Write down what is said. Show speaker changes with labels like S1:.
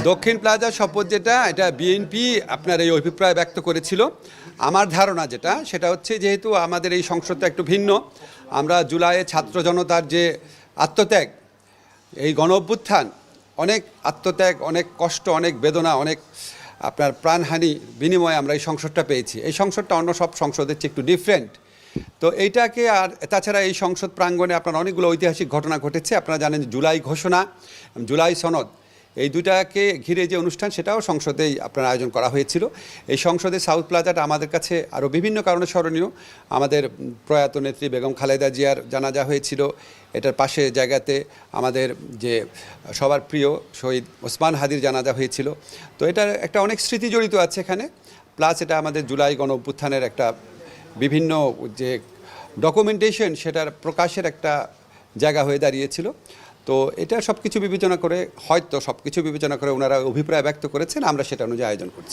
S1: দক্ষিণ প্লাজা শপথ যেটা এটা বিএনপি আপনার এই অভিপ্রায় ব্যক্ত করেছিল। আমার ধারণা যেটা সেটা হচ্ছে যেহেতু আমাদের এই সংসদটা একটু ভিন্ন, আমরা জুলাইয়ে ছাত্র জনতার যে আত্মত্যাগ, এই গণ অভ্যুত্থান, অনেক আত্মত্যাগ, অনেক কষ্ট, অনেক বেদনা, অনেক আপনার প্রাণহানি বিনিময়ে আমরা এই সংসদটা পেয়েছি। এই সংসদটা অন্য সব সংসদের চেয়ে একটু ডিফারেন্ট। তো এইটাকে আর তাছাড়া এই সংসদ প্রাঙ্গণে আপনার অনেকগুলো ঐতিহাসিক ঘটনা ঘটেছে। আপনারা জানেন জুলাই ঘোষণা, জুলাই সনদ, এই দুটাকে ঘিরে যে অনুষ্ঠান সেটাও সংসদেই আপনার আয়োজন করা হয়েছিল। এই সংসদে সাউথ প্লাজাটা আমাদের কাছে আরও বিভিন্ন কারণে স্মরণীয়। আমাদের প্রয়াত নেত্রী বেগম খালেদা জিয়ার জানাজা হয়েছিল, এটার পাশে জায়গাতে আমাদের যে সবার প্রিয় শহীদ ওসমান হাদির জানাজা হয়েছিল। তো এটার একটা অনেক স্মৃতি জড়িত আছে এখানে। প্লাস এটা আমাদের জুলাই গণ অভ্যুত্থানের একটা বিভিন্ন যে ডকুমেন্টেশন সেটার প্রকাশের একটা জায়গা হয়ে দাঁড়িয়েছিল। তো এটা সব কিছু বিবেচনা করে, হয়তো সব কিছু বিবেচনা করে ওনারা অভিপ্রায় ব্যক্ত করেছেন, আমরা সেটা অনুযায়ী আয়োজন করছি।